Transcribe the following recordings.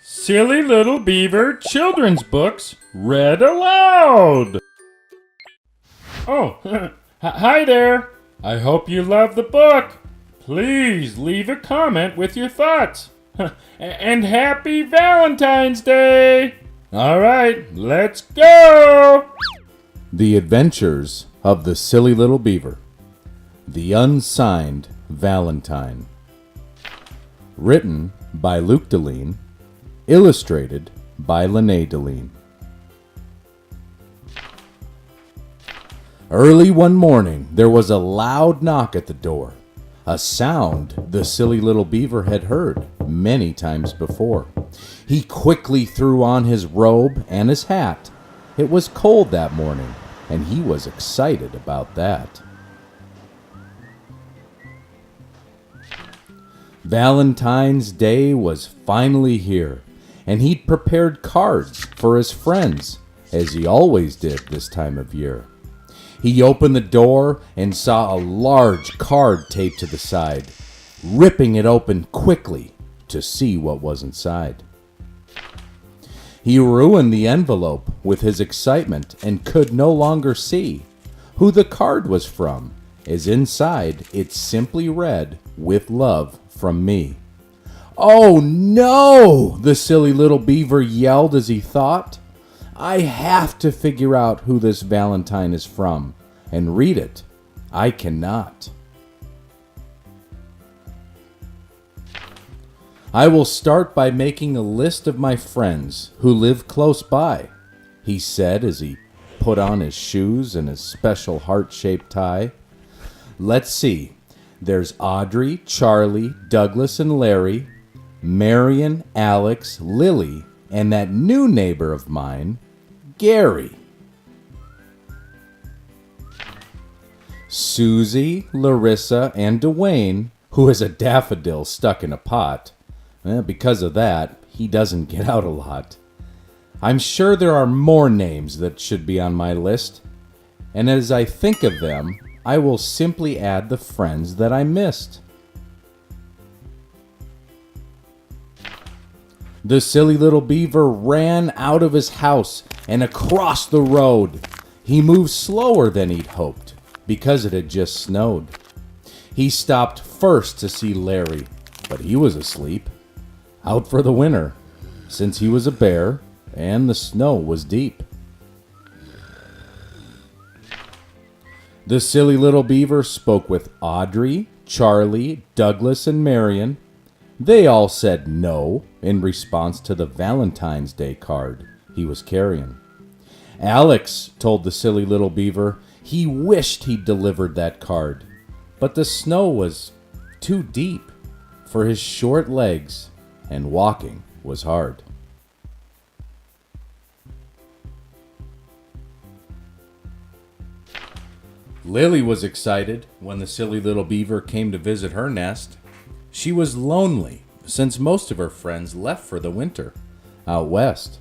Silly Little Beaver children's books read aloud. Oh, hi there. I hope you love the book. Please leave a comment with your thoughts. And happy Valentine's Day. All right, let's go. The Adventures of the Silly Little Beaver. The Unsigned Valentine. Written by Luke Deline. Illustrated by Lene Deline. Early one morning, there was a loud knock at the door. A sound the Silly Little Beaver had heard many times before. He quickly threw on his robe and his hat. It was cold that morning, and he was excited about that. Valentine's Day was finally here, and he'd prepared cards for his friends, as he always did this time of year. He opened the door and saw a large card taped to the side, ripping it open quickly to see what was inside. He ruined the envelope with his excitement and could no longer see who the card was from, as inside it simply read, "With love from me." "Oh no!" the Silly Little Beaver yelled as he thought. "I have to figure out who this Valentine is from and read it. I cannot. I will start by making a list of my friends who live close by," he said as he put on his shoes and his special heart-shaped tie. "Let's see. There's Audrey, Charlie, Douglas, and Larry, Marion, Alex, Lily, and that new neighbor of mine, Gary. Susie, Larissa, and Dwayne, who is a daffodil stuck in a pot. Because of that, he doesn't get out a lot. I'm sure there are more names that should be on my list, and as I think of them, I will simply add the friends that I missed." The Silly Little Beaver ran out of his house and across the road. He moved slower than he'd hoped, because it had just snowed. He stopped first to see Larry, but he was asleep, out for the winter, since he was a bear and the snow was deep. The Silly Little Beaver spoke with Audrey, Charlie, Douglas, and Marion. They all said no in response to the Valentine's Day card he was carrying. Alex told the Silly Little Beaver he wished he'd delivered that card, but the snow was too deep for his short legs and walking was hard. Lily was excited when the Silly Little Beaver came to visit her nest. She was lonely since most of her friends left for the winter out west.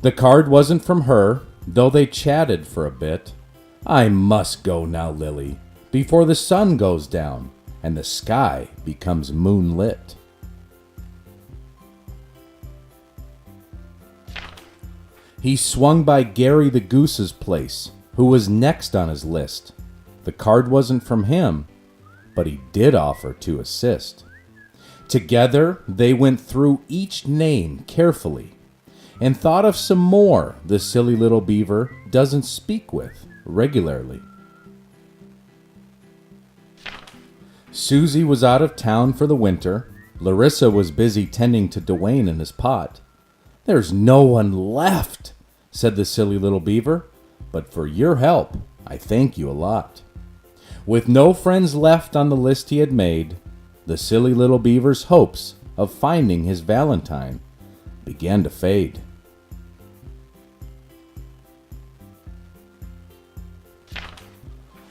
The card wasn't from her, though they chatted for a bit. "I must go now, Lily, before the sun goes down and the sky becomes moonlit." He swung by Gary the Goose's place, who was next on his list. The card wasn't from him, but he did offer to assist. Together, they went through each name carefully and thought of some more the Silly Little Beaver doesn't speak with regularly. Susie was out of town for the winter. Larissa was busy tending to Dwayne in his pot. "There's no one left," said the Silly Little Beaver, "but for your help, I thank you a lot." With no friends left on the list he had made, the Silly Little Beaver's hopes of finding his Valentine began to fade.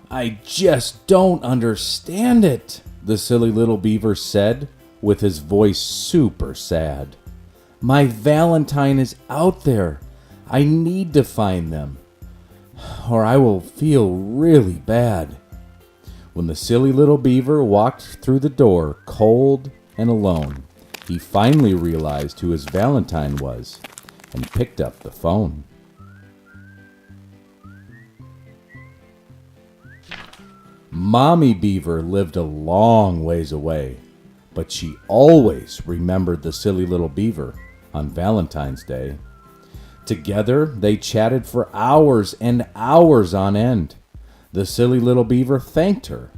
"I just don't understand it," the Silly Little Beaver said, with his voice super sad. "My Valentine is out there. I need to find them, or I will feel really bad." When the Silly Little Beaver walked through the door, cold and alone, he finally realized who his Valentine was and picked up the phone. Mommy Beaver lived a long ways away, but she always remembered the Silly Little Beaver on Valentine's Day. Together, they chatted for hours and hours on end. The Silly Little Beaver thanked her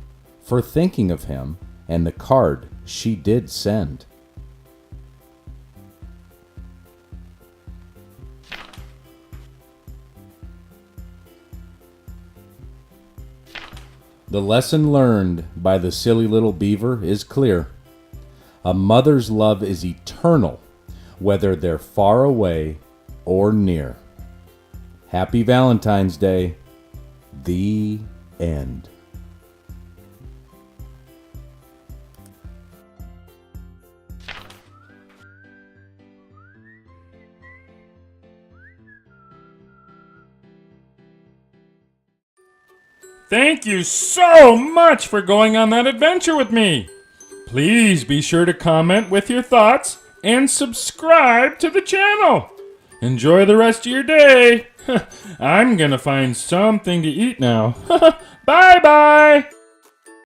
for thinking of him and the card she did send. The lesson learned by the Silly Little Beaver is clear. A mother's love is eternal, whether they're far away or near. Happy Valentine's Day. The end. Thank you so much for going on that adventure with me. Please be sure to comment with your thoughts and subscribe to the channel. Enjoy the rest of your day. I'm gonna find something to eat now. Bye-bye.